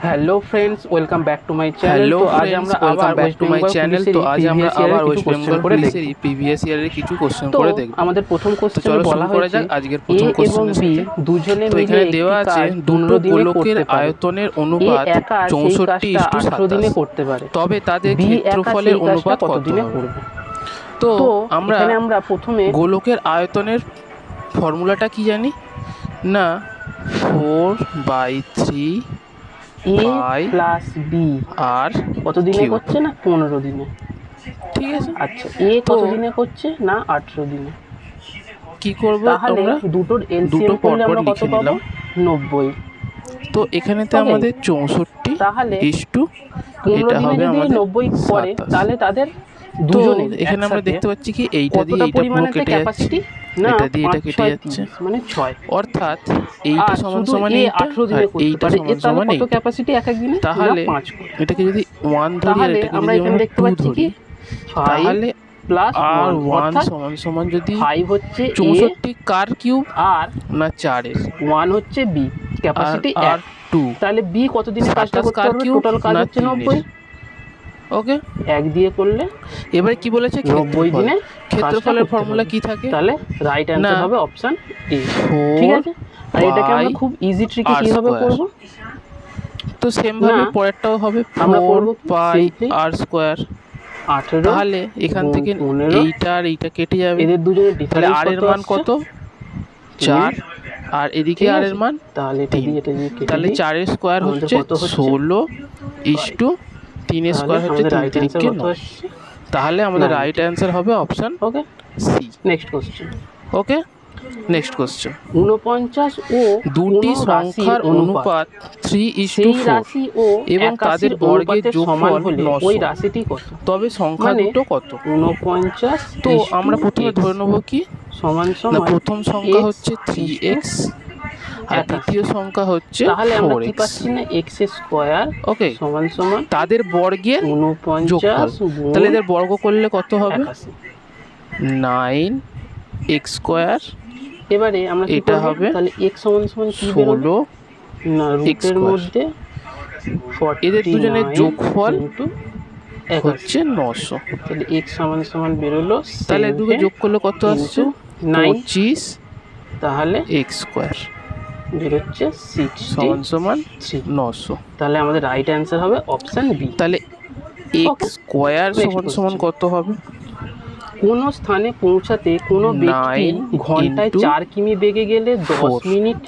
Hello friends, welcome back to my channel. तो आज আমরা আবার ওয়েস্ট বেঙ্গল পুলিশের প্রিভিয়াস ইয়ারের কিছু কোশ্চেন করে দেখব। আমাদের প্রথম কোশ্চেনে বলা হয়েছে আজকের প্রথম কোশ্চেনের সাথে দুজনে তো এখানে দেওয়া আছে দুটো গোলকের আয়তনের অনুপাত 64:18 দিনে করতে পারে, তবে তাদের ক্ষেত্রফলের অনুপাত কত দিনে করবে। তো আমরা প্রথমে গোলকের আয়তনের ফর্মুলাটা কি জানি না, 4/3 a প্লাস বি আর কত দিনে করছে না 15 দিনে। ঠিক আছে, আচ্ছা এ কত দিনে করছে না 18 দিনে। কি করব আমরা দুটোর এলসিএম করলে আমরা কত পাবো 90। তো এখানেতে আমাদের 64 তাহলে এটা হবে আমাদের 90 করে, তাহলে তাদের তো এখানে আমরা দেখতে পাচ্ছি কি এইটা দিয়ে এইটা পুরো কেটে যাচ্ছে, এটা দিয়ে এটা কেটে যাচ্ছে, মানে 6। অর্থাৎ এইটা সমান সমান এইটা, এইটা সমান সমান কত ক্যাপাসিটি এক এক দিনে, তাহলে 5 এটাকে যদি 1 ধরি আর এটাকে আমরা যদি এখানে দেখতে পাচ্ছি কি 6 তাহলে প্লাস আর 1 সমান সমান যদি 5 হচ্ছে 64 কার কিউব আর না 4 এর 1 হচ্ছে বি ক্যাপাসিটি আর 2, তাহলে বি কত দিনে কাজটা করতে পারবে, টোটাল কাজ হচ্ছে 90। ওকে, এক দিয়ে করলে এবারে কি বলেছে 90 দিনে ক্ষেত্রফলের ফর্মুলা কি থাকে, তাহলে রাইট অ্যানসার হবে অপশন এ। ঠিক আছে, আর এটাকে আমরা খুব ইজি ট্রিকে কিভাবে করব, তো সেম ভাবে পরেরটাও হবে 4 পাই আর স্কয়ার 18। তাহলে এখান থেকে এইটা আর এইটা কেটে যাবে, এদের দুজনের তাহলে ডিফারেন্স আর এর মান কত 4 আর এদিকে আর এর মান তাহলে এটা দিয়ে এটা দিয়ে কেটে তাহলে 4 এর স্কয়ার হচ্ছে 16:3 এর স্কয়ার হচ্ছে 3 তাহলে আমাদের রাইট অ্যানসার হবে option okay C. Next question. Okay, next question. 49 ও দুটি সংখ্যার অনুপাত 3:4 এবং তাদের বর্গের যোগফল 900, ওই রাশিটি কত, তবে সংখ্যা দুটো কত। 49 তো আমরা প্রথমে ধরে নেব কি সমান না, সমান প্রথম সংখ্যা হচ্ছে 3x আর দ্বিতীয় সংখ্যা হচ্ছে তাহলে আমরা কি 4x। পাচ্ছি না x স্কয়ার ওকে, সমান সমান তাদের বর্গের 49 যোগফল, তাহলে এদের বর্গ করলে কত হবে 9x স্কয়ার। এবারে আমরা কি এটা করব, হবে তাহলে x সমান সমান কি বেরোলো 16 না রুটের মধ্যে 49 এদের দুজনের যোগফল হচ্ছে হচ্ছে 900, তাহলে x সমান সমান বেরোলো, তাহলে দুটো যোগ করলে কত আসছে 25, তাহলে x স্কয়ার বেরোচ্ছে 60 সমান সমান 900। তাহলে আমাদের রাইট অ্যানসার হবে অপশন বি। তাহলে x স্কয়ার সমান সমান কত হবে, কোন স্থানে পৌঁছাতে কোনো ব্যক্তি ঘন্টায় 4 কিমি বেগে গেলে 10 মিনিট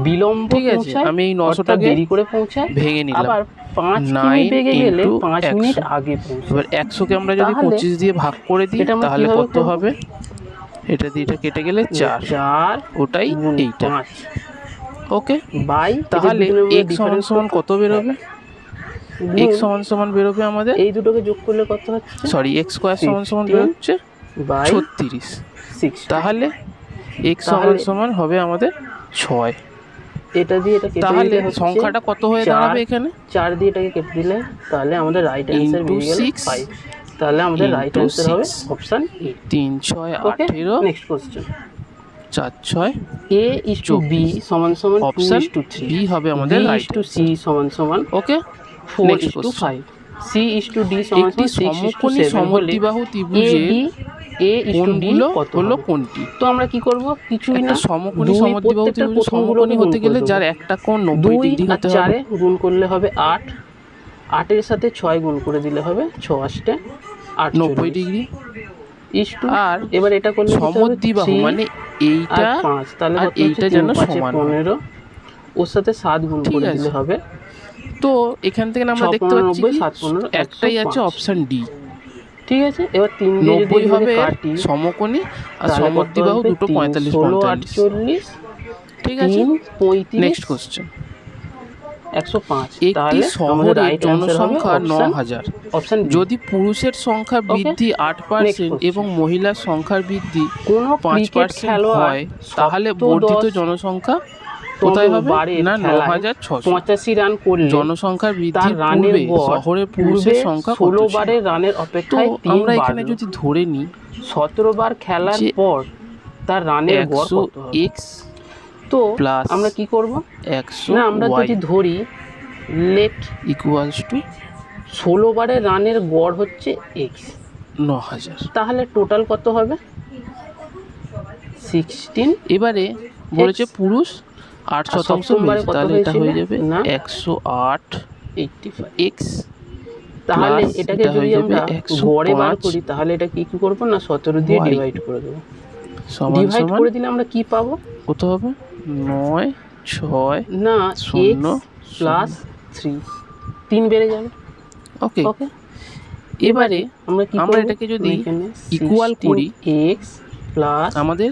বিলম্ব পৌঁছায়, আমি এই 900টাকে দেরি করে পৌঁছায়, ভেঙে নিলাম, আবার 5 কিমি বেগে গেলে 5 মিনিট আগে পৌঁছায়। এবার 100 কে আমরা যদি 25 দিয়ে ভাগ করে দিই তাহলে কত হবে, এটা দিয়ে এটা কেটে গেলে 4 ওটাই এইটা। ওকে, বাই তাহলে x সমান সমান কত বেরোবে, x সমান সমান বেরোবে আমাদের এই দুটোকে যোগ করলে কত হচ্ছে, সরি x স্কয়ার সমান সমান বেরোচ্ছে 36, তাহলে x সমান সমান হবে আমাদের 6। এটা দিয়ে এটা কেটে তাহলে সংখ্যাটা কত হয়ে দাঁড়াবে এখানে 4 দিয়ে এটাকে কেটে দিলে, তাহলে আমাদের রাইট অ্যানসার বেরিয়ে গেল 5। তাহলে আমাদের রাইট অ্যানসার হবে option A. 3 6 18। Next question, 4 6 a is to b সমান সমান 2 is to 3, b হবে আমাদের b right is to c সমান সমান ওকে 4 is to 5, c is to d সমান একটি সমান 6 is to 7 সমদ্বিবাহু ত্রিভুজের a is to d কত হলো কোনটি। তো আমরা কি করব, কিছুই না, সমকোণী সমদ্বিবাহু ত্রিভুজের সমকোণী হতে গেলে যার একটা কোণ 90 ডিগ্রি হতে হবে, 4 গুণ করলে হবে 8, 8 এর সাথে 6 গুণ করে দিলে হবে 6 8 90 ডিগ্রি। আর এবার এটা করলে সমদ্বিবাহু মানে এইটা 5, তাহলে আর এইটা যেন সমান 15, ওর সাথে 7 গুণ করে দিলে হবে। তো এখান থেকে আমরা দেখতে পাচ্ছি একটাই আছে অপশন ডি। ঠিক আছে, এবার 3 দিয়ে যদি হবে কাটি সমকোণী আর সমদ্বিবাহু দুটো 45 45। ঠিক আছে, 35। Next question, 105। একটি শহরে জনসংখ্যা 9000, যদি পুরুষের সংখ্যা বৃদ্ধি 8% এবং মহিলার সংখ্যার বৃদ্ধি 5% হয় তাহলে বর্ধিত জনসংখ্যা কোথায় হবে না 9685 রান করলে জনসংখ্যার বৃদ্ধির পূর্বে শহরের পুরুষের সংখ্যা 16 বারের রানের অপেক্ষায় 3 আমরা এখানে যদি ধরে নিই 17 বার খেলার পর তার রানের গড় কত হবে, x তো আমরা কি করব, 100 না আমরা যদি ধরি লেট ইকুয়ালস টু 16 বারের রানের গড় হচ্ছে এক্স, 9000। তাহলে টোটাল কত হবে 16। এবারে বলেছে পুরুষ 8% বেশি, তাহলে এটা হয়ে যাবে 108 এক্স, তাহলে এটাকে যদি আমরা গড়ে বার করি তাহলে এটা কি কি করব না 17 দিয়ে ডিভাইড করে দেব। ডিভাইড করে দিলে আমরা কি পাবো, কত হবে 9 6 না শূন্য প্লাস 3 3 বেড়ে যাবে। ওকে, ওকে এবারে আমরা এটাকে যদি ইকুয়াল করি এক্স প্লাস আমাদের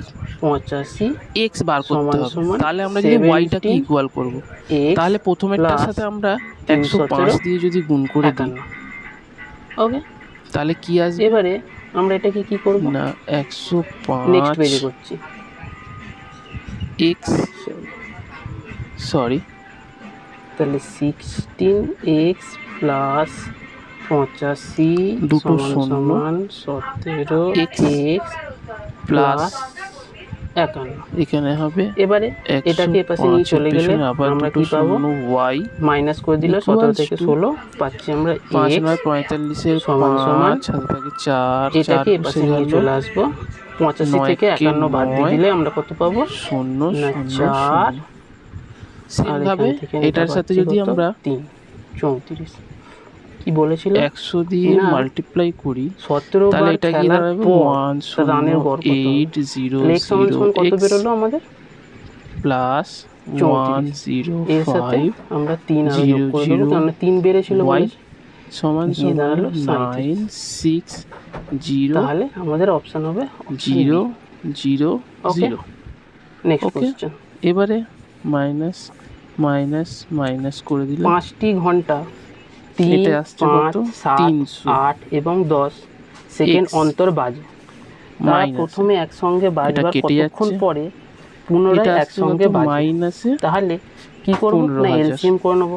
85 এক্স বার করতে হবে। তাহলে আমরা যদি ওয়াইটাকে ইকুয়াল করব, তাহলে প্রথমেরটার সাথে আমরা 105 দিয়ে যদি গুণ করে দিই, ওকে তাহলে কি আসবে, এবারে আমরা এটাকে কি করব না 105 নেক্সট পেজে করছি এক্স, সরি তাহলে 16x প্লাস 85 দুটো শূন্য সমান 17x প্লাস 51। এখানে হবে এবারে এটাকে এপাশে নিয়ে চলে গেলে আমরা কি পাবো, y মাইনাস করে দিলে 17 থেকে 16 পাচ্ছি আমরা 5 9 45 এর সমান সমান 4, এটাকে এপাশে নিয়ে চলে আসবো 85 থেকে 51 বাদ দিয়ে দিলে আমরা কত পাবো 0 4। সেমভাবে এটার সাথে যদি আমরা 3 34 কি বলেছিল 100 দিয়ে মাল্টিপ্লাই করি 17 তাহলে বার এটা কি খেলার দাঁড়াবে পর 1 রানের গড় কত 8 0 লেগ সমান সমান কত বেরোলো আমাদের প্লাস 1 এর 0 সাথে 5 আমরা 3 আরো যোগ করে দেব, কারণ 3 বেড়েছিল y সমান দিয়ে দাঁড়ালো 9 6 0, তাহলে আমাদের অপশন হবে 0 0 0। Next question. এবারে মাইনাস মাইনাস মাইনাস করে দিলে 5টি ঘন্টা 3 5 7 8 এবং 10 সেকেন্ড অন্তর বাজে, তারা প্রথমে একসঙ্গে বাজবার কতক্ষণ পরে পুনরায় একসঙ্গে বাজে, মাইনাসে তাহলে কি করব না এলসিএম করে নেব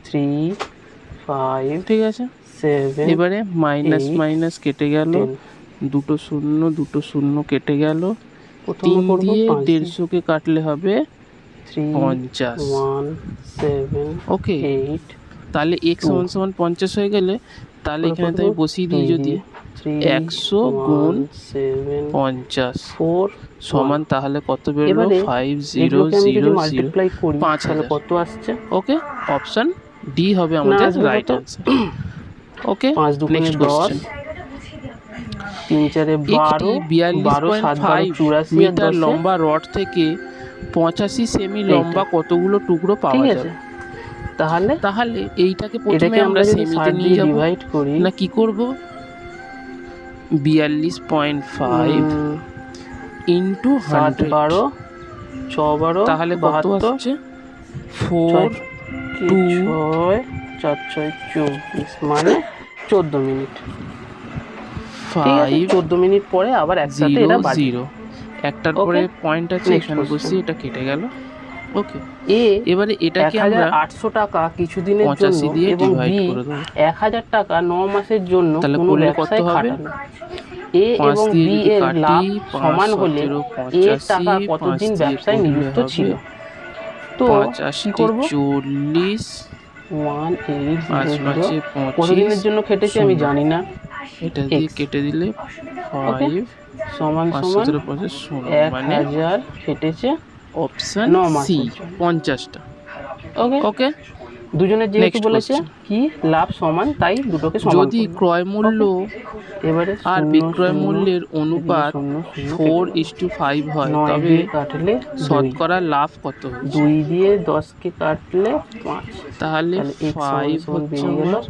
3 5 ঠিক আছে। 7 এবারে মাইনাস মাইনাস কেটে গেল, দুটো শূন্য কেটে গেল, 3 দিয়ে 150 কে কাটলে হবে 50। 1 7 ওকে, 8 তাহলে x সমান সমান 50 হয়ে গেলে তাহলে এখানে তো আমি বসিয়ে দিই যদি 100 গুণ 50 4 সমান তাহলে কত বেরোলো 5000 5000 কত আসছে। ওকে, অপশন ডি হবে আমাদের রাইট आंसर। ওকে, 5 2 নেক্সট কোশ্চেন। 3 4 12 42.5 মিটার লম্বা রড থেকে 85 সেমি লম্বা কতগুলো টুকরো পাওয়া যাবে, তাহলে এইটাকে প্রথমে আমরা সেমিতে নিয়ে যাব না কি করব 42.5 ইনটু 100 12 6 12 তাহলে কত আসছে 4 2 6 4 6 24 মানে 14 মিনিট। 5 14 মিনিট পরে আবার একসাথে এটা বাজে 0 একটার পরে পয়েন্ট আছে এখানে বসি এটা কেটে গেল। ওকে, এবারে এটাকে আমরা 1800 টাকা কিছুদিনের জন্য এবং বি 1000 টাকা 9 মাসের জন্য কোনো ব্যবসায় খাটানো, এ এবং বি এর লাভ সমান হলে এর টাকা কতদিন ব্যবসায় নিযুক্ত ছিল। তো কি করব 40 1800 কতদিনের জন্য খেটেছে আমি জানি না, এটা দিয়ে কেটে দিলে 5 সমান সমান 1000 খেটেছে অপশন সি 50টা। ওকে ওকে, দুজনের যেহেতু বলেছে কি লাভ সমান তাই দুটোকে সমান, যদি ক্রয় মূল্য এবারে আর বিক্রয় মূল্যের অনুপাত 4:5 হয় তবে কাটলে শতকরা লাভ কত হবে 2 দিয়ে 10 কে কাটলে 5, তাহলে 5 হচ্ছে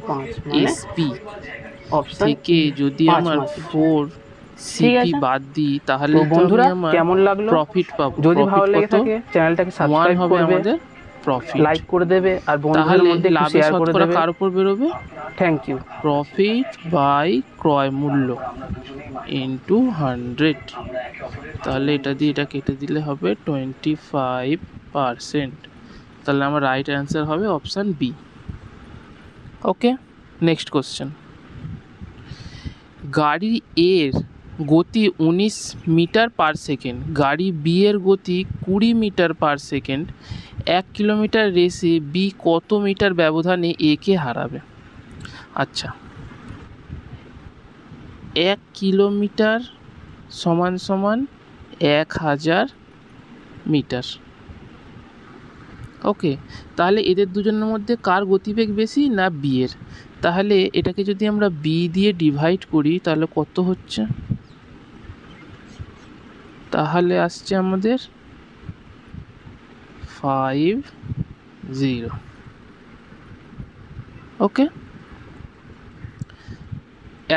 5 এসপি থেকে যদি আমার 4 সিপি বাদ দিই তাহলে বন্ধুরা কেমন লাগলো প্রফিট পাবো, যদি ভালো লেগে থাকে চ্যানেলটাকে সাবস্ক্রাইব হবে করবে, আমাদের প্রফিট লাইক করে দেবে আর বন্ধুদের মধ্যে একটু শেয়ার করে দেবে। কার উপর বেরোবে থ্যাংক ইউ। প্রফিট বাই ক্রয় মূল্য ইনটু 100, তাহলে এটা দিয়ে এটা কেটে দিলে হবে 25%, তাহলে আমার রাইট অ্যান্সার হবে অপশান বি। ওকে, নেক্সট কোশ্চেন। গাড়ি এর গতি 19 মিটার পার সেকেন্ড, গাড়ি বি এর গতি 20 মিটার পার সেকেন্ড, 1 কিলোমিটার রেসে বি কত মিটার ব্যবধানে এ কে হারাবে? আচ্ছা, 1 কিলোমিটার সমান সমান 1000 মিটার। ওকে, তাহলে এদের দুজনের মধ্যে কার গতিবেগ বেশি? না বি এর। তাহলে এটাকে যদি আমরা বি দিয়ে ডিভাইড করি তাহলে কত হচ্ছে? তাহলে আসছে আমাদের 50। ওকে,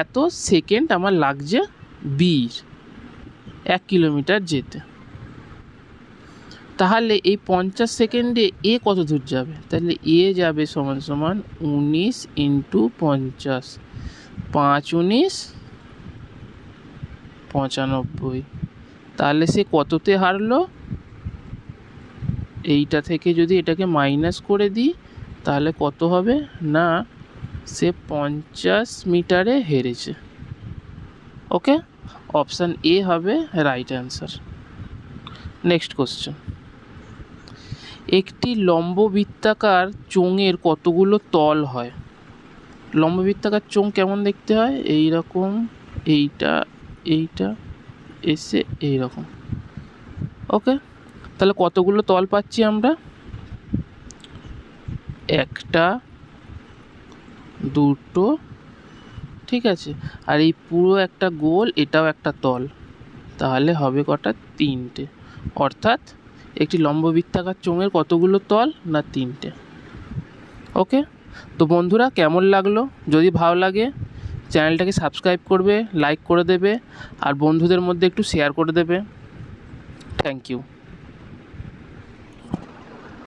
এত সেকেন্ড আমার লাগছে বির 1 কিলোমিটার যেতে। তাহলে এই 50 সেকেন্ডে এ কত দূর যাবে? তাহলে এ যাবে সমান সমান 19 ইন্টু 50, 5 19 95। তাহলে সে কততে হারলো? এইটা থেকে যদি এটাকে মাইনাস করে দিই তাহলে কত হবে? না, সে 50 মিটারে হেরেছে। ওকে, অপশান এ হবে রাইট অ্যান্সার। নেক্সট কোশ্চেন, একটি লম্ববৃত্তাকার চোঙের কতগুলো তল হয়? লম্ববৃত্তাকার চোঙ কেমন দেখতে হয়? এই রকম, এইটা এইটা এসে এই রকম। ওকে, তাহলে কতগুলো তল পাচ্ছি আমরা? একটা, দুটো, ঠিক আছে, আর এই পুরো একটা গোল, এটাও একটা তল, তাহলে হবে কটা? 3টে। অর্থাৎ একটি লম্ববৃত্তাকার চোঙের কতগুলো তল? না 3টে। ওকে, তো বন্ধুরা কেমন লাগলো? যদি ভালো লাগে চ্যানেলটাকে সাবস্ক্রাইব করবে, লাইক করে দেবে, আর বন্ধুদের মধ্যে একটু শেয়ার করে দেবে। Thank you.